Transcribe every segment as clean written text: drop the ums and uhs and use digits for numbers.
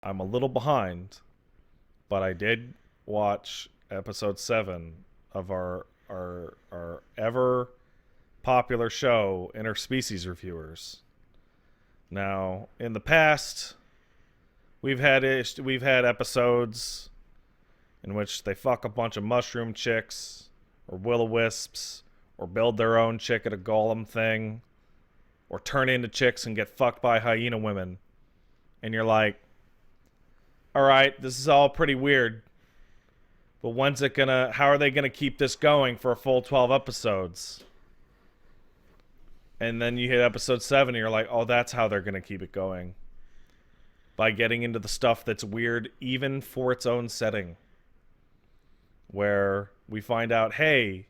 I'm a little behind, but I did watch episode 7 of our ever popular show, Interspecies Reviewers. Now, in the past, we've had episodes in which they fuck a bunch of mushroom chicks, or will-o-wisps, or build their own chick at a golem thing, or turn into chicks and get fucked by hyena women. And you're like, alright, this is all pretty weird. But how are they gonna keep this going for a full 12 episodes? And then you hit episode 7 and you're like, oh, that's how they're gonna keep it going. By getting into the stuff that's weird even for its own setting. Where we find out, hey,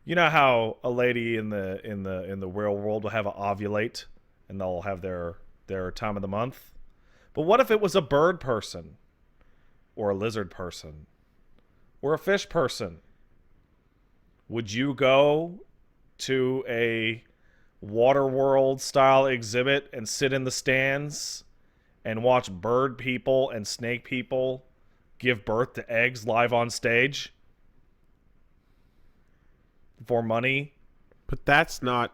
you know how a lady in the real world will have an ovulate and they'll have their time of the month? But what if it was a bird person? Or a lizard person? Or a fish person? Would you go to a Waterworld style exhibit and sit in the stands and watch bird people and snake people give birth to eggs live on stage? For money? But that's not...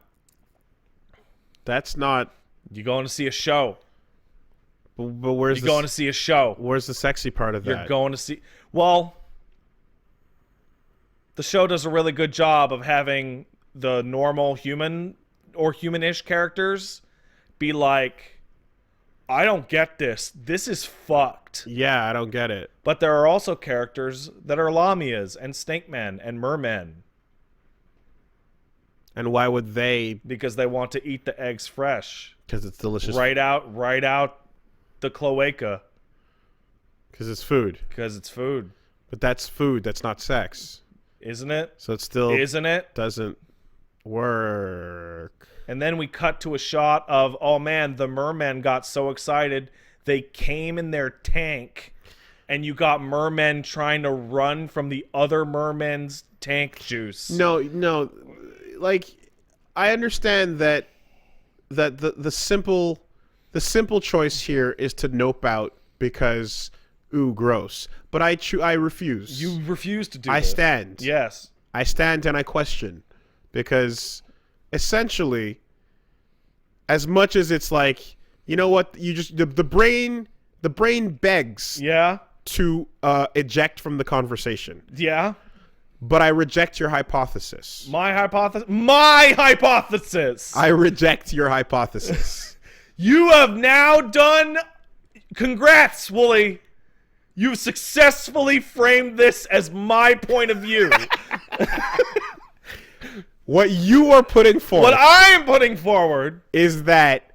You going to see a show. But where's You're going to see a show. Where's the sexy part of that? You're going to see... Well, the show does a really good job of having the normal human or human-ish characters be like, I don't get this. This is fucked. Yeah, I don't get it. But there are also characters that are lamias and snake men and mermen. And why would they? Because they want to eat the eggs fresh. Because it's delicious. Right out the cloaca. Because it's food. Because it's food. But that's food. That's not sex. Isn't it? So it still doesn't work. And then we cut to a shot of, oh man, the mermen got so excited they came in their tank, and you got mermen trying to run from the other mermen's tank juice. No, like, I understand that the simple choice here is to nope out because ooh, gross. But I refuse. You refuse to do I this. stand. Yes. I stand and I question, because essentially, as much as it's like, you know what, you just the brain begs to eject from the conversation. Yeah. But I reject your hypothesis. My hypothesis. I reject your hypothesis. You have now done. Congrats, Woolie. You've successfully framed this as my point of view. What you are putting forward. What I am putting forward is that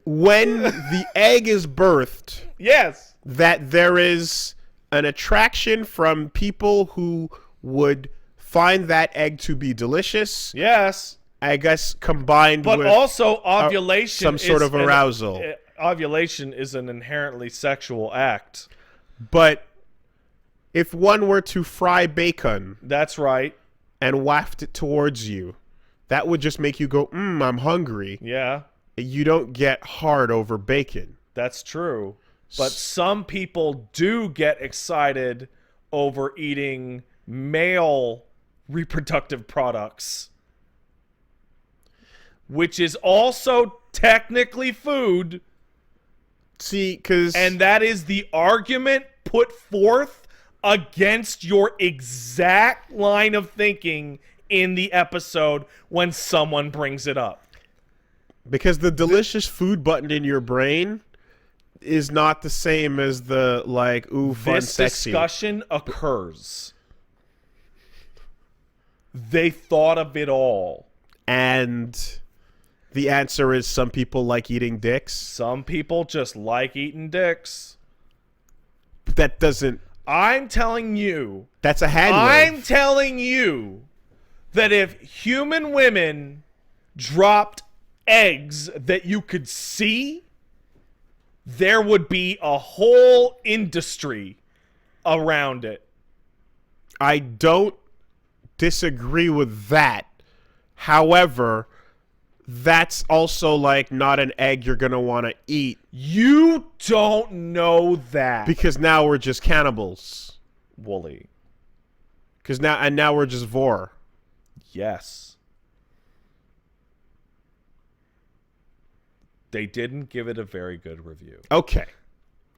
when the egg is birthed, yes, that there is an attraction from people who would find that egg to be delicious. Yes. I guess combined with... But also ovulation some sort of arousal. Ovulation is an inherently sexual act. But if one were to fry bacon... That's right. ...and waft it towards you, that would just make you go, I'm hungry. Yeah. You don't get hard over bacon. That's true. But some people do get excited over eating male reproductive products, which is also technically food. See, and that is the argument put forth against your exact line of thinking in the episode when someone brings it up. Because the delicious food button in your brain is not the same as the, like, ooh, fun, sexy. This discussion occurs. They thought of it all. And the answer is some people like eating dicks. Some people just like eating dicks. But that doesn't... I'm telling you... That's a hand I'm wave. telling you that if human women dropped eggs that you could see, there would be a whole industry around it. I don't disagree with that. However, that's also like not an egg you're gonna want to eat. You don't know that. Because now we're just cannibals. Wooly. Because now we're just vor. Yes. They didn't give it a very good review. Okay.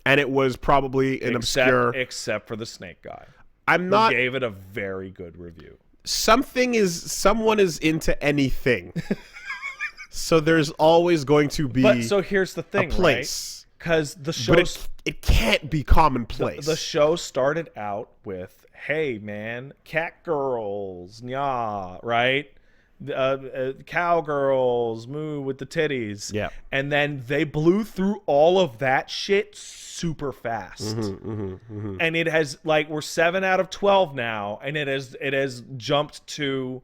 And it was probably an obscure... Except for the snake guy. I'm not... They gave it a very good review. Someone is into anything. So there's always going to be But so here's the thing, a place. Because the show... But it can't be commonplace. The show started out with, hey, man, cat girls, nya, right? Cowgirls, moo with the titties. Yeah. And then they blew through all of that shit super fast. And it has, like, we're 7 out of 12 now, and it has jumped to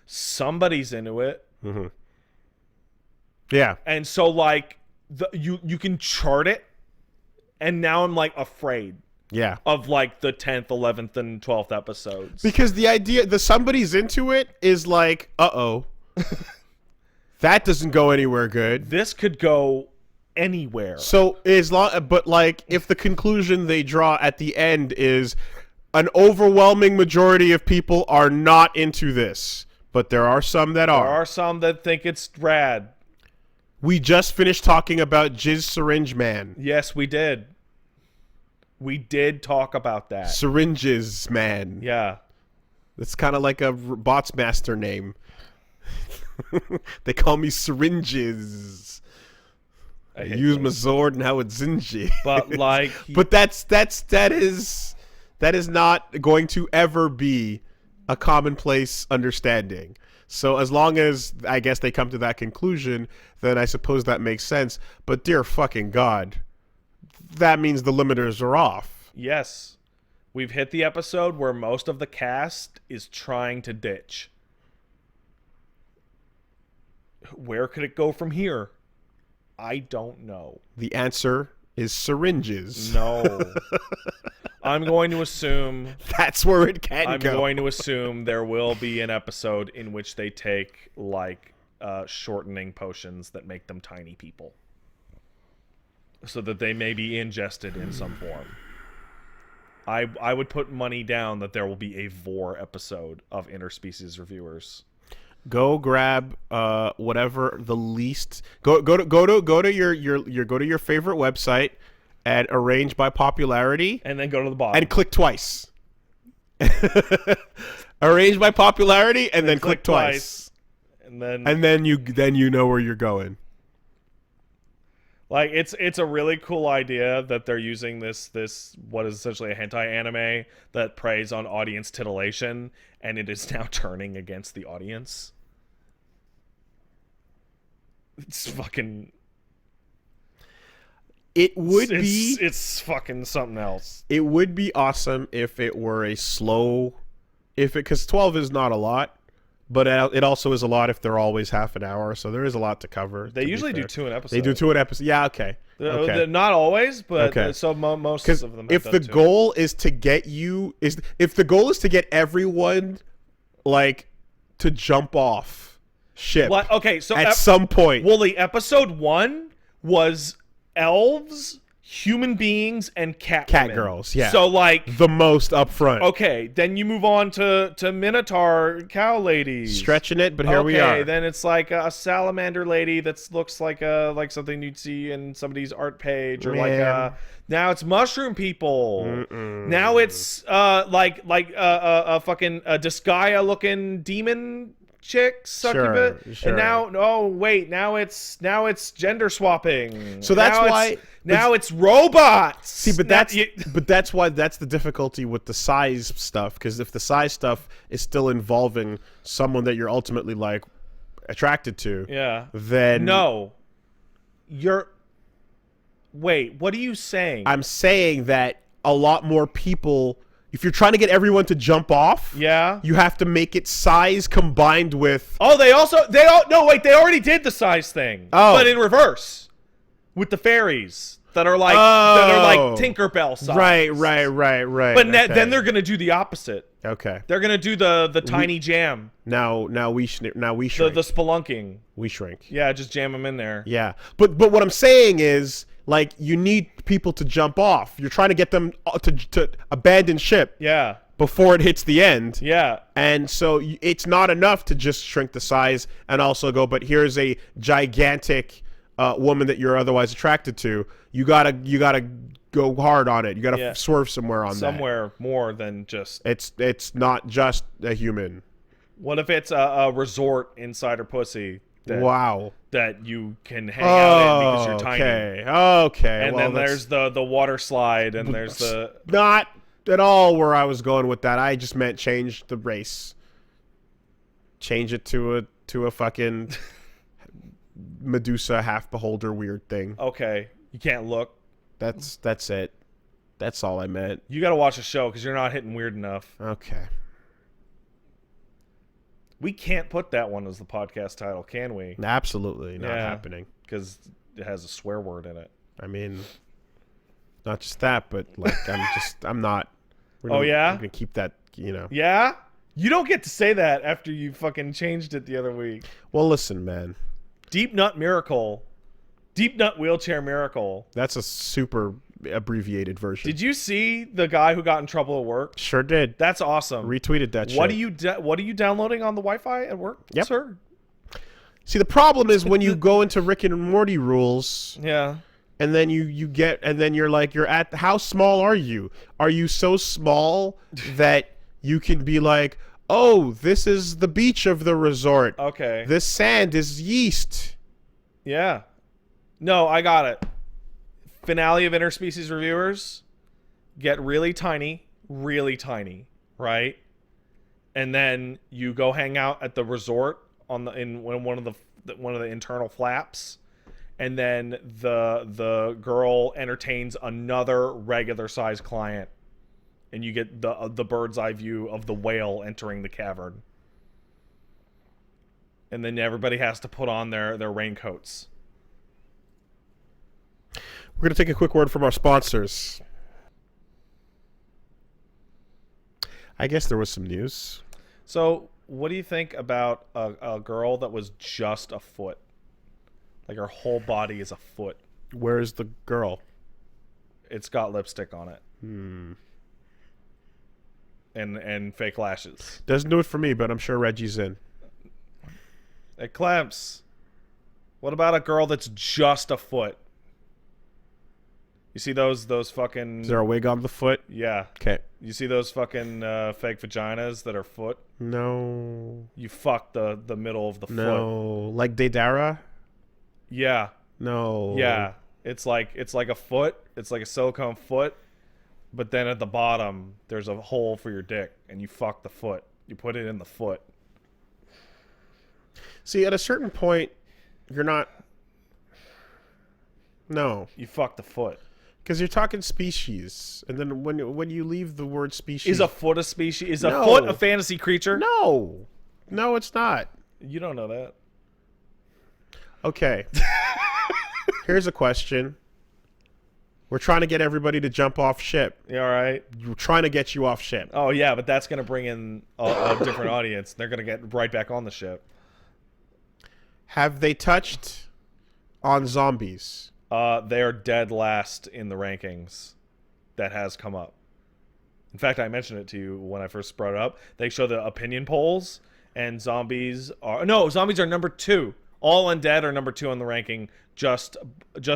somebody's into it. Yeah. And so, like, you can chart it, and now I'm, like, afraid. Yeah. Of like the 10th, 11th, and 12th episodes. Because the idea that somebody's into it is like, uh-oh. That doesn't go anywhere good. This could go anywhere. So but like if the conclusion they draw at the end is an overwhelming majority of people are not into this, but there are some that are. There are some that think it's rad. We just finished talking about Jizz Syringe Man. Yes, we did. We did talk about that. Syringes Man. Yeah. It's kind of like a bots master name. They call me Syringes. I use my sword, now it's Zinji. But like But that is not going to ever be a commonplace understanding. So as long as I guess they come to that conclusion, then I suppose that makes sense. But dear fucking God, that means the limiters are off. Yes. We've hit the episode where most of the cast is trying to ditch. Where could it go from here? I don't know. The answer is syringes. No. I'm going to assume... That's where it can go. I'm going to assume there will be an episode in which they take, like, shortening potions that make them tiny people. So that they may be ingested in some form. I would put money down that there will be a vor episode of Interspecies Reviewers. Go grab whatever the least. Go to your favorite website and arrange by popularity, and then go to the bottom and click twice. Arrange by popularity and then click twice. And then you know where you're going. Like it's a really cool idea that they're using this what is essentially a hentai anime that preys on audience titillation, and it is now turning against the audience. It's fucking. It's fucking something else. It would be awesome if it were a slow, because 12 is not a lot. But it also is a lot if they're always half an hour, so there is a lot to cover. They usually do 2 an episode. They do 2 an episode. Yeah, okay. They're not always, but so most of them. If the goal is to get if the goal is to get everyone like to jump off ship, so at some point, Wooly, episode 1 was elves, human beings, and cat girls. Yeah. So like the most upfront. Okay, then you move on to Minotaur cow ladies. Stretching it, but here we are. Okay, then it's like a salamander lady that looks like something you'd see in somebody's art page, or now it's mushroom people. Now it's like a fucking Disgaea looking demon chick succubus. Sure. And now it's gender swapping. So that's why now it's robots. See, but that's why that's the difficulty with the size stuff, because if the size stuff is still involving someone that you're ultimately like attracted to, then wait, what are you saying? I'm saying that a lot more people, if you're trying to get everyone to jump off, you have to make it size combined with... they already did the size thing. But in reverse. With the fairies. that are like Tinkerbell size. Right. But then they're gonna do the opposite. Okay. They're gonna do the tiny jam. Now we shrink. The spelunking. We shrink. Yeah, just jam them in there. Yeah, but what I'm saying is, like, you need people to jump off. You're trying to get them to abandon ship. Yeah. Before it hits the end. Yeah. And so it's not enough to just shrink the size and also go, but here's a gigantic woman that you're otherwise attracted to. You gotta go hard on it. You gotta swerve somewhere on that. Somewhere more than just. It's not just a human. What if it's a resort inside her pussy? That you can hang out in because you're tiny. Okay. And then there's the water slide, and there's the not at all where I was going with that. I just meant change the race. Change it to a fucking Medusa half beholder weird thing. Okay, you can't look. That's it. That's all I meant. You got to watch the show because you're not hitting weird enough. Okay. We can't put that one as the podcast title, can we? Absolutely not happening. Because it has a swear word in it. I mean, not just that, but like I'm not. I'm gonna keep that. Yeah. You don't get to say that after you fucking changed it the other week. Well, listen, man. Deep Nut Miracle. Deep Nut Wheelchair Miracle. That's a super abbreviated version. Did you see the guy who got in trouble at work? Sure did. That's awesome. Retweeted that shit. What are you downloading on the Wi-Fi at work? Yep. Sir. See, the problem is when you go into Rick and Morty rules. Yeah. And then you're like, how small are you? Are you so small that you can be like, oh, this is the beach of the resort. Okay. This sand is yeast. Yeah. No, I got it. Finale of Interspecies Reviewers. Get really tiny, right? And then you go hang out at the resort in one of the internal flaps. And then the girl entertains another regular sized client, and you get the bird's eye view of the whale entering the cavern. And then everybody has to put on their raincoats. We're going to take a quick word from our sponsors. I guess there was some news. So, what do you think about a girl that was just a foot? Like her whole body is a foot. Where's the girl? It's got lipstick on it. And fake lashes. Doesn't do it for me, but I'm sure Reggie's in. Hey, Clemps. What about a girl that's just a foot? You see those fucking... Is there a wig on the foot? Yeah. Okay. You see those fucking fake vaginas that are foot? No. You fuck the middle of the foot. No. Like Daedara? Yeah. No. Yeah. It's like a foot. It's like a silicone foot. But then at the bottom, there's a hole for your dick, and you fuck the foot. You put it in the foot. See, at a certain point, you're not... No. You fuck the foot. Because you're talking species, and then when you leave the word species... Is a foot a species? Is a foot a fantasy creature? No. No, it's not. You don't know that. Okay. Here's a question. We're trying to get everybody to jump off ship. You all right? We're trying to get you off ship. Oh, yeah, but that's going to bring in a different audience. They're going to get right back on the ship. Have they touched on zombies? They are dead last in the rankings. That has come up. In fact, I mentioned it to you when I first brought it up. They show the opinion polls, and zombies are number 2. All undead are number 2 on the ranking, just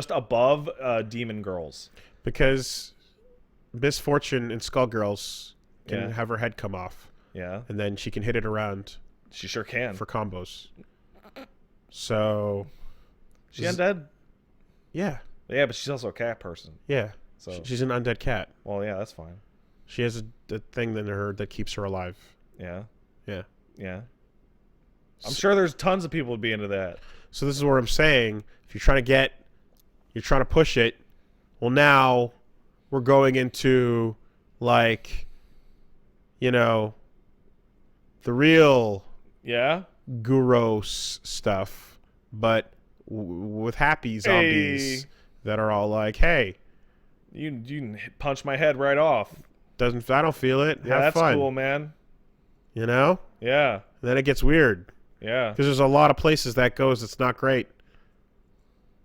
above demon girls. Because Miss Fortune in Skullgirls can have her head come off. Yeah. And then she can hit it around. She sure can. For combos. So... She undead? Yeah. Yeah, but she's also a cat person. Yeah. So she's an undead cat. Well, yeah, that's fine. She has a thing in her that keeps her alive. Yeah. Yeah. Yeah. I'm sure there's tons of people who'd be into that. So this is what I'm saying. If you're trying to push it, well, now we're going into, like, the real gross stuff, but with happy zombies that are all like, "Hey, you can punch my head right off. I don't feel it. Yeah, Have that's fun." cool, man. You know? Yeah. Then it gets weird. Yeah. Because there's a lot of places that goes. It's not great.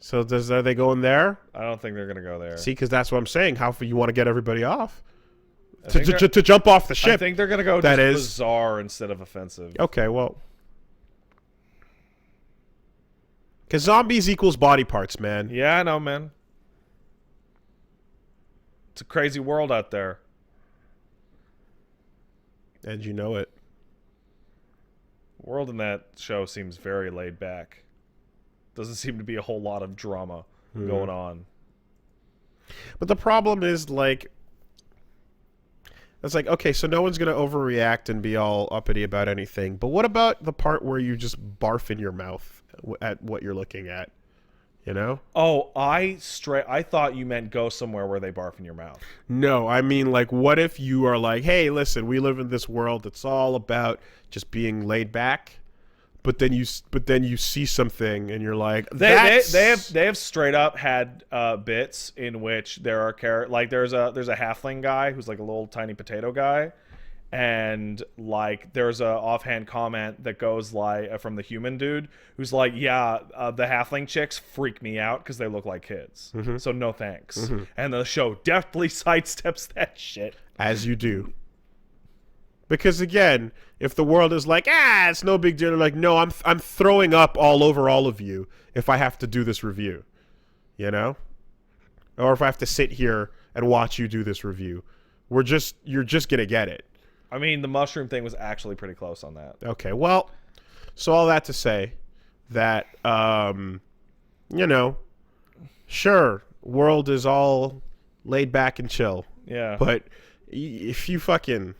So are they going there? I don't think they're gonna go there. See, because that's what I'm saying. How you want to get everybody off to jump off the ship? I think they're gonna go that just is bizarre instead of offensive. Okay, well, because zombies equals body parts, man. Yeah, I know, man. It's a crazy world out there. And you know it. The world in that show seems very laid back. Doesn't seem to be a whole lot of drama going on. But the problem is, like, it's like, okay, so no one's going to overreact and be all uppity about anything. But what about the part where you just barf in your mouth at what you're looking at? You know? Oh, I thought you meant go somewhere where they barf in your mouth. No, I mean, like, what if you are like, hey, listen, we live in this world that's all about just being laid back, but then you see something and you're like, they have straight up had bits in which there are like there's a halfling guy who's like a little tiny potato guy. And like there's a offhand comment that goes like from the human dude who's like, yeah, the halfling chicks freak me out because they look like kids, so no thanks. And the show definitely sidesteps that shit, as you do, because again, if the world is like, it's no big deal, like, no, I'm throwing up all over all of you if I have to do this review, you know, or if I have to sit here and watch you do this review, you're just gonna get it. I mean, the mushroom thing was actually pretty close on that. Okay, well, so all that to say that, you know, sure, world is all laid back and chill. Yeah. But if you fucking...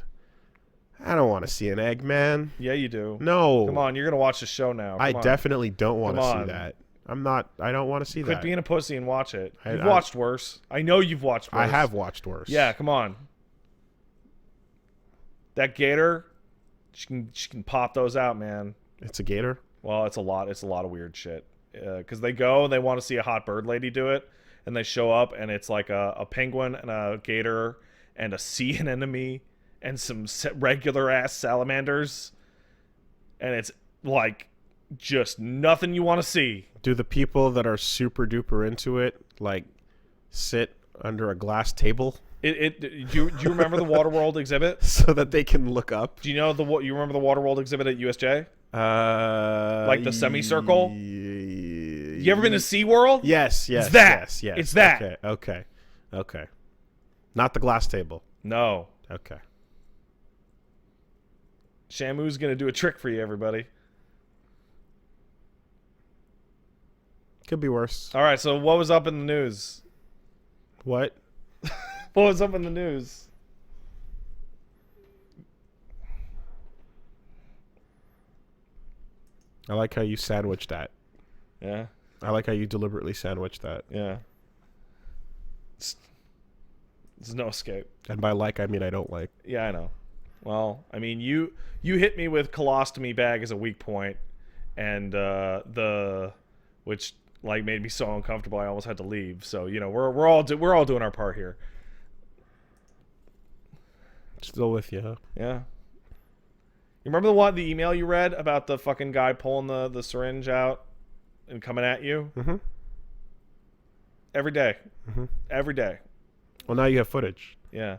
I don't want to see an egg, man. Yeah, you do. No. Come on, you're going to watch the show now. I definitely don't want to see that. I don't want to see that. Quit being a pussy and watch it. You've watched worse. I know you've watched worse. I have watched worse. Yeah, come on. That gator, she can pop those out, man. It's a gator? Well, it's a lot of weird shit. Because they go and they want to see a hot bird lady do it, and they show up and it's like a penguin and a gator and a sea anemone and some regular ass salamanders, and it's like just nothing you want to see. Do the people that are super duper into it like sit under a glass table? Do you remember the Waterworld exhibit? So that they can look up. Do you know you remember the Waterworld exhibit at USJ? Like the semicircle? You ever been to SeaWorld? Yes. It's that. Yes. It's that. Okay. Not the glass table. No. Okay. Shamu's gonna do a trick for you, everybody. Could be worse. All right, so what was up in the news? What? What was up in the news? I like how you sandwiched that. Yeah. I like how you deliberately sandwiched that. Yeah. There's no escape. And by like, I mean I don't like. Yeah, I know. Well, I mean, you hit me with colostomy bag as a weak point, and which like made me so uncomfortable I almost had to leave. So you know we're all doing our part here. Still with you, huh? Yeah. You remember the email you read about the fucking guy pulling the syringe out and coming at you? Mm-hmm. Every day. Mm-hmm. Every day. Well, now you have footage. Yeah.